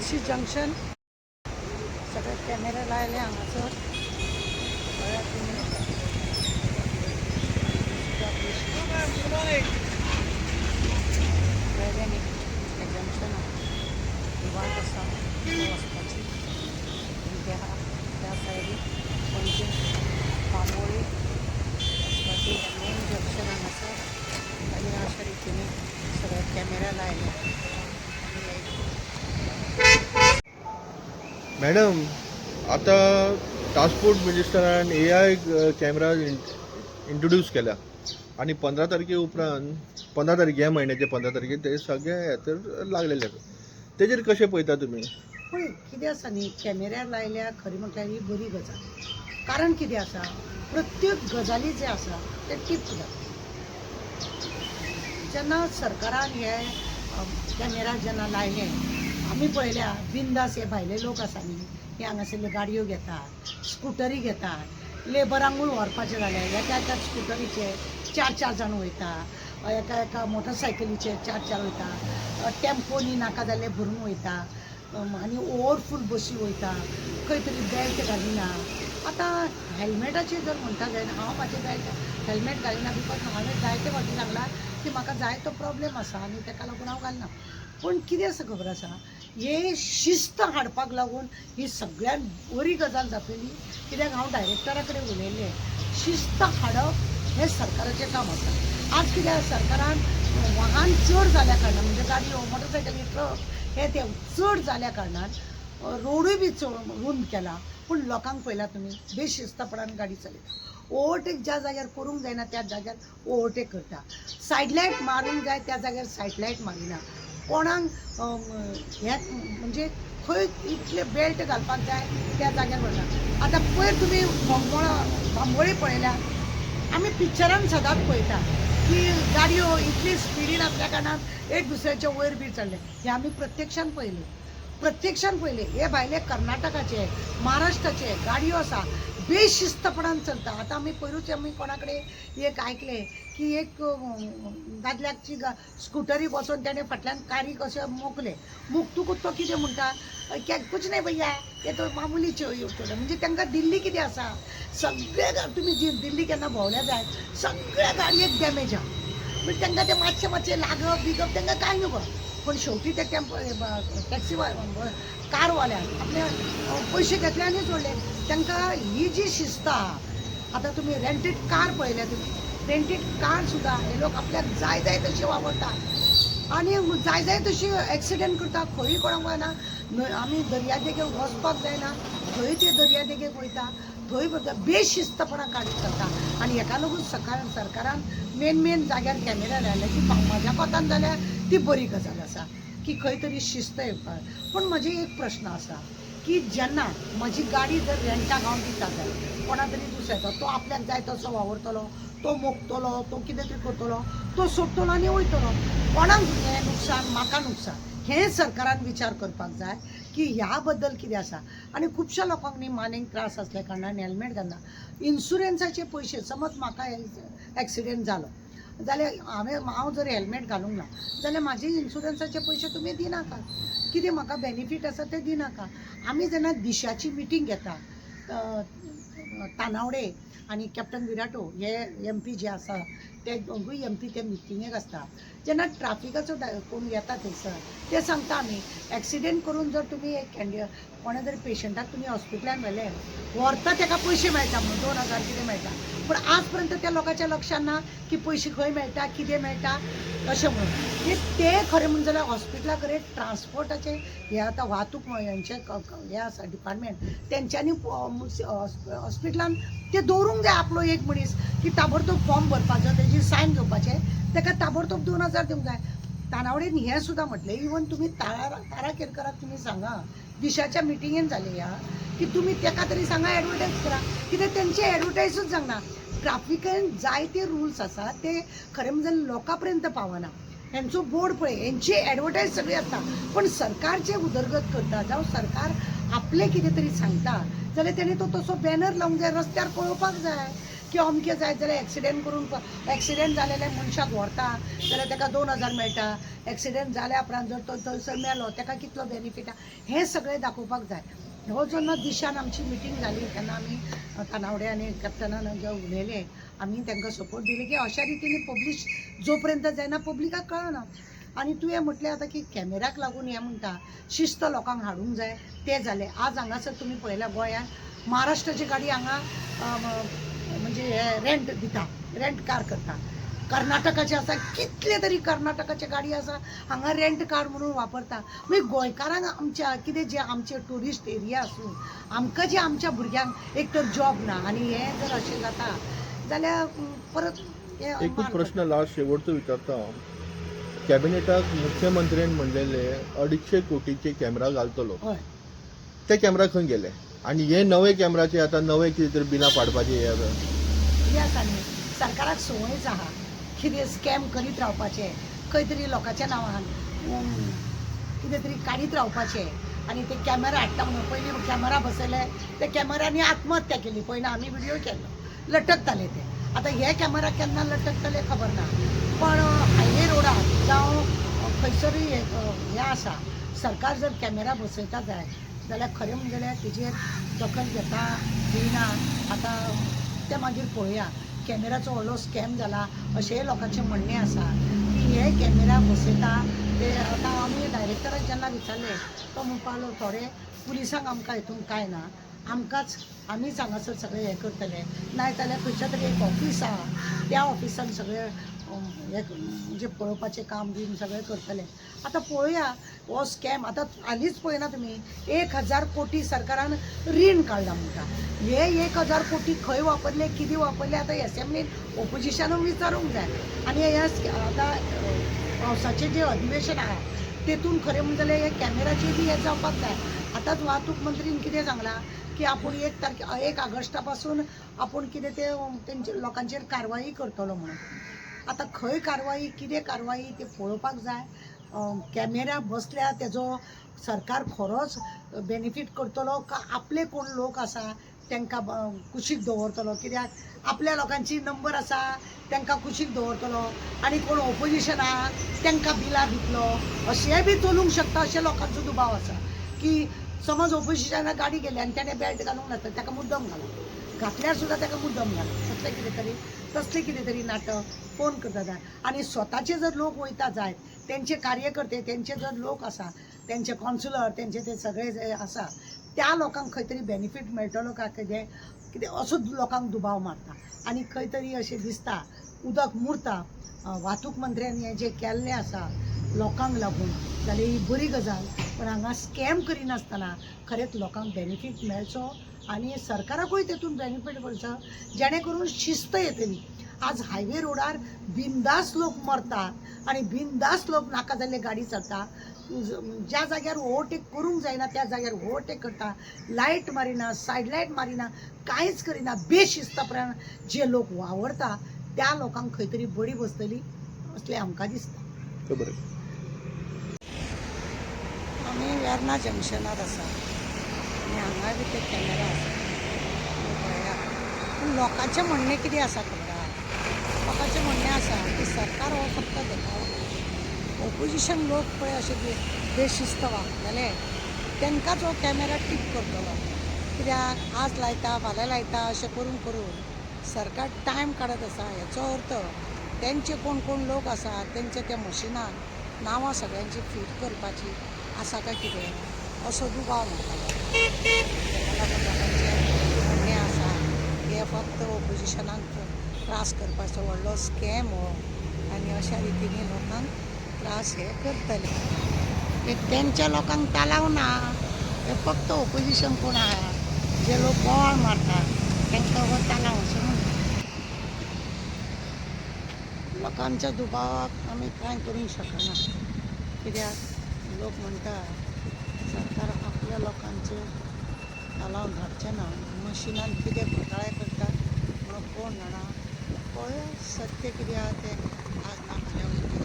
Bakshi junction सगळे कॅमेरे लायले हांगासर जंक्शन वाट आसा वचपाची त्या सायडीक पणजे बांबोळी वचपाची मेन जंक्शन हांगासर आनी अशा रितीने सगळे कॅमेरा लायले. मॅडम, आता ट्रान्सपोर्ट मिनिस्टरान AI कॅमेरा इंट्रोड्यूस केल्या आणि 15 तारखे उपरांत 15 तारीख ह्या म्हयन्याचे 15 तारखे ते सगळे हाचेर लागलेले आसा. तेजेर कशें पळयता तुमी? पळय कितें आसा न्ही, कॅमेऱ्यार लायल्या खरी म्हटल्यार ही बरी गजाल. कारण कितें आसा, प्रत्येक गजाली जे आसा ते टीप जाता. जेन्ना सरकारान हे कॅमेरा जेन्ना लायले, आमी पळयल्या बिंदास हे भायले लोक आसा न्ही, हे हांगासरल्यो गाडयो घेतात, स्कुटरी घेतात, लेबरांकूय व्हरपाचें जालें एका एका स्कुटरीचे 4 जाण वयता, एका मोटरसायकलीचे 4 वयता, टेम्पोनी नाका जाल्ले भरून वयता, आनी ओवरफूल बसी वयता, खंय तरी बेल्ट घालिना. आतां हेल्मेटाचेर जर म्हणटा जायना, हांव म्हाजें हेल्मेट घालिना बिकॉज हांवें जायते फावटी सांगलां की म्हाका जाय तो प्रॉब्लेम आसा आनी ताका लागून हांव घालना. पूण कितें आसा खबर आसा, हे शिस्त हाडपाक लागून ही सगळ्यात बरी गजाल जातली. कित्याक हांव डायरेक्टरा कडेन उलयलें, शिस्त हाडप हें सरकाराचें काम आसा. आज कित्याक सरकारान वाहन चड जाल्या कारणान म्हणजे गाडयो मोटरसायकली ट्रक हे ते चड जाल्या कारणान रोडूय बी चड रूंद केला. पूण लोकांक पळयला तुमी बेशिस्तपणान गाडी चलयता. ओवरटेक ज्या जाग्यार करूंक जायना त्या जाग्यार ओवरटेक करता. सायड लायट मारूंक जाय त्या जाग्यार सायड लायट मारिना. कोणाक हे म्हणजे खंय इतले बेल्ट घालपाक जाय त्या जाग्यार म्हणटा. आतां पयर तुमी बांबोळी पळयल्या, आमी पिक्चरान सदांच पळयता की गाडयो इतली स्पिडीन आसल्या कारणान एक दुसऱ्याच्या वयर बी चडले. हे आमी प्रत्यक्षान पळयले. हे भायले कर्नाटकाचे महाराष्ट्राचे गाडयो आसा बेशिस्तपणान चलता. आतां आमी पयरूच कोणा कडेन एक आयकलें की एक दादल्याची स्कुटरी बसोवन ताणें फाटल्यान कारीक अशें मोखलें. मुक्तूक तो कितें म्हणटा, क्या कुछ नहीं भैया ये तो मामुली चोरी. म्हणजे तांकां दिल्ली कितें आसा, सगळे तुमी दिल्ली केन्ना भोंवल्या जाय, सगळ्या गाडयेक डॅमेज आहा. म्हणजे तांकां ते मातशें लागप बिगप तांकां कांय नको. पण शेवटी ते टॅक्सी कारवाल्यान आपले पयशे घेतले आनी सोडले. तांकां ही जी शिस्त आहा, आतां तुमी रेंटेड कार पळयल्या, तुमी रेंटेड कार सुद्दां हे लोक आपल्याक जाय तशी वापरतात आनी जाय तशी एक्सिडेंट करता. खंय कोणाक वयना. आमी दर्या देगेक वचपाक जायना, थंय ते दर्या देगेक वयता, थंय बेशिस्तपणान गाडी चलता. आनी हेका लागून सरकारान मेन जाग्यार कॅमेरा लायले की म्हाज्या कोतान जाल्यार ती बरी गजाल आसा की खंय तरी शिस्त येवपाक. पण म्हजे एक प्रश्न आसा की जेन्ना म्हजी गाडी जर रेंटाक हांव दिता जाल्यार कोणा तरी दुसऱ्याचो तो आपल्याक जाय तसो वावरतलो, तो मोगतलो, तो कितें तरी करतलो, तो सोडटलो आनी वयतलो. कोणाक हें नुकसान, म्हाका नुकसान, हें सरकारान विचार करपाक जाय की ह्या बद्दल कितें आसा. आनी खुबश्या लोकांक न्ही मानेक त्रास आसल्या कारणान हेल्मेट घालना. इन्शुरन्साचे पयशे समज म्हाका एक्सिडेंट जालो जाल्यार हांव जर हेल्मेट घालूंक ना जाल्यार म्हाजे इन्शुरन्साचे पयशे तुमी दिनाका. कितें म्हाका बेनिफीट आसा ते दिनाका. आमी जेन्ना दिशाची मिटींग घेता, तानावडे आनी कॅप्टन विराटो हे MP जे आसा ते दोगूय MP ते मिटिंगेक आसता. जेन्ना ट्राफिकाचो कोण येता थंयसर ते सांगता आमी एक्सिडेंट करून जर तुमी एक कोणा तरी पेशंटाक तुमी हॉस्पिटलान व्हेले, व्हरता ताका पयशे मेळटा म्हणून 2000 कितें मेळटा. पूण आज पर्यंत त्या लोकांच्या लक्षांत ना की पयशे खंय मेळटा, कितें मेळटा अशें म्हणून. ते खरें म्हणून जाल्यार हॉस्पिटला कडेन ट्रान्सपोर्टाचे हे आतां वाहतूक हेंचे हे आसा डिपार्टमेंट, तेंच्यांनी हॉस्पिटलान ते दवरूंक जाय आपलो एक मनीस की ताबडतोब फॉर्म भरपाचो, तेजी सायन घेवपाचे, ताका ताबडतोब 2000 दिवंक जाय. तानावडेन हें सुद्दां म्हटलें, इवन तुमी तारा केरकराक तुमी सांगा, दिशाच्या मिटिंगेन जालें ह्या की तुमी ताका तरी सांगा एडवर्टायज करा. कित्याक तेंचे एडवर्टायजूच जायना. ट्राफिकान जायते रुल्स आसा ते खरें म्हणजे लोकां पर्यंत पावना. हेंचो बोर्ड पळय, हेंची एडवर्टायज सगळी आसता. पण सरकार जे उदरगत करता जावं सरकार आपले कितें तरी सांगता जाल्यार तेणी तो तसो बॅनर लावंक जाय, रस्त्यार पळोवपाक जाय. की अमकें जायत जाल्यार एक्सिडेंट करून एक्सिडेंट जालेल्या मनशाक व्हरता जाल्यार ताका 2000 मेळटा. एक्सिडेंट जाल्या उपरांत जर तो थंयसर मेलो ताका कितलो बेनिफीट हें सगळें दाखोवपाक जाय. हो जेन्ना दिशान आमची मिटींग जाली तेन्ना आमी तानावडे आनी कॅप्टनान जे उलयले आमी तांकां सपोर्ट दिले की अशा रितीन पब्लीश जो पर्यंत जायना पब्लिकाक कळना. आनी तुवें म्हटलें आतां की कॅमेराक लागून हें म्हणटा शिस्त लोकांक हाडूंक जाय तें जालें. आज हांगासर तुमी पळयल्या गोंयांत महाराष्ट्राची गाडी हांगा म्हणजे रेंट दिता, रेंट कार करता. कर्नाटकाचे आसा कितले तरी कर्नाटकाचे गाडी आसा हांगा रेंट कार म्हणून वापरता. मागीर गोंयकारांक आमच्या कितें जे आमचे ट्युरिस्ट एरिया आसूं आमकां जे आमच्या भुरग्यांक एक तर जॉब ना आनी हें जर अशें जाता जाल्यार परत एकूच प्रश्न लास्ट शेवटचो विचारता हांव. कॅबिनेटाक मुख्यमंत्र्यान म्हणलेले 250 कोटीचे कॅमेरा घालतलो. हय ते कॅमेरा खंय गेले आनी हे नवे कॅमेराचे आतां नवे कितें तरी बिलां पाडपाचे कितें आसा न्ही सरकाराक संवयच आहा कितें स्कॅम करीत रावपाचें खंय तरी लोकांच्या नांवान कितें तरी काडीत रावपाचें आनी ते कॅमेरा हाडटा म्हणून पयलीं कॅमेरा बसयले ते कॅमेरांनी आत्महत्या केली. पयलीं आमी व्हिडियो केल्लो लटकताले ते. आतां हे कॅमेरा केन्ना लटकतले खबर ना पण हायवे रोडार जावं खंयसरूय हें आसा सरकार जर कॅमेरा बसयता जाय जाल्यार खरें म्हणल्यार तेजेर दखल घेता घेयना आतां तें मागीर पळोवया. कॅमेराचो व्हडलो स्कॅम जाला अशेंय लोकांचें म्हणणें आसा की हे कॅमेरा बसयता ते. आतां आमी डायरेक्टराक जेन्ना विचारलें तो म्हणपाक लागलो थोडे पुलिसांक आमकां हितून कांय ना आमकांच आमीच हांगासर सगळें हें करतले नाजाल्यार खंयच्या तरी एक ऑफिस आहा त्या ऑफिसान सगळें हें म्हणजे पळोवपाचें काम बीन सगळें करतले. आतां पळोवया हो स्कॅम आतां हालींच पळयना तुमी 1000 कोटी सरकारान रीण काडला म्हणटा. हे 1000 कोटी खंय वापरले कितें वापरले आतां एसेंब्लीन ओपोजिशनाक विचारूंक जाय. आनी हे आतां पावसाचें जें अधिवेशन आहा तेतून खरें म्हणलें जाल्यार हे कॅमेराचें बी हें जावपाक जाय. आतांच वाहतूक मंत्रीन कितें सांगलां की आपूण 1 ऑगस्टा पासून आपूण कितें ते तेंचे लोकांचेर कारवाई करतलो म्हणून. आतां खंय कारवाई कितें कारवाई तें पळोवपाक जाय. कॅमेरा बसल्यार तेजो सरकार खरोच बेनिफीट करतलो का आपले कोण लोक आसा तांकां कुशीक दवरतलो. कित्याक आपल्या लोकांची नंबर आसा तांकां कुशीक दवरतलो आनी कोण ओपोजिशन आहा तांकां बिलां दितलो अशेंय बी चलूंक शकता. अशें लोकांचो दुबाव आसा की समज ओपोजिशनाक गाडी गेली आनी ताणें बेल्ट घालूंक नासता ताका मुद्दम घातल्यार सुद्दां ताका मुद्दम तसलें कितें तरी नाटक फोन करता जाय. आनी स्वताचे जर लोक वयता जायत तेंचे कार्यकर्ते तेंचे जर लोक आसा तेंचे कॉन्सुलर तेंचे ते सगळे जे आसा त्या लोकांक खंय तरी बेनिफीट मेळटलो का कितें असो लोकांक दुबाव मारता. आनी खंय तरी अशें दिसता उदक मुरता. वाहतूक मंत्र्यान हें जें केल्लें आसा लोकांक लागून जाल्यार ही बरी गजाल. पण हांगा स्कॅम करिनासतना खरेंच लोकांक बेनिफीट मेळचो आनी सरकाराकूय तेतून बेनिफीट मेळचो जेणे करून शिस्त येतली. आज हायवे रोडार बिंदास लोक मरतात आनी बिंदास लोक नाका जाल्ले गाडी चलता. ज्या जाग्यार ओवरटेक करूंक जायना त्या जाग्यार ओवरटेक करता. Light Marina said light Marina कांयच करिना. बेशिस्तपणान जे लोक वावरता त्या लोकांक खंय तरी बडी बसतली असलें आमकां दिसता. आमी वेर्ना जंक्शनार आसा आनी हांगा बी ते कॅमेरा आसा पळया. पूण लोकांचें म्हणणें कितें आसा खबर आहा? लोकांचें म्हणणें आसा की सरकार हो फक्त देखावो. ओपोजिशन लोक पळय अशे बेशिस्त वागतले तांकांच हो कॅमेरा टीप करतलो. कित्याक आज लायता फाल्यां लायता अशें करून करून सरकार टायम काडत आसा. हेचो अर्थ तेंचे कोण कोण लोक आसा तेंचे त्या मशिनान नांवां सगळ्यांची फीट करपाची आसा काय कितें असो दुबाव म्हणटालो. ताका लागून लोकांचें म्हणणें आसा की हे फक्त ओपोजिशनाक त्रास करपाचो व्हडलो स्कॅम हो आनी अशा रितीनी लोकांक त्रास हे करतले. हे तेंच्या लोकांक तालाव ना. हे फक्त ओपोजिशन कोण आहा जे लोक बोवाळ मारतात तांकां हो तालाव अशें म्हणटा. लोकांच्या दुबावाक आमी कांय करूंक शकना. कित्याक लोक म्हणटा सरकार आपल्या लोकांचे तालाव धाडचें ना. मशिनान कितें घोटाळे करतात म्हणून कोण जाणा. पळय सत्य कितें आहा तें आज ना फाल्यां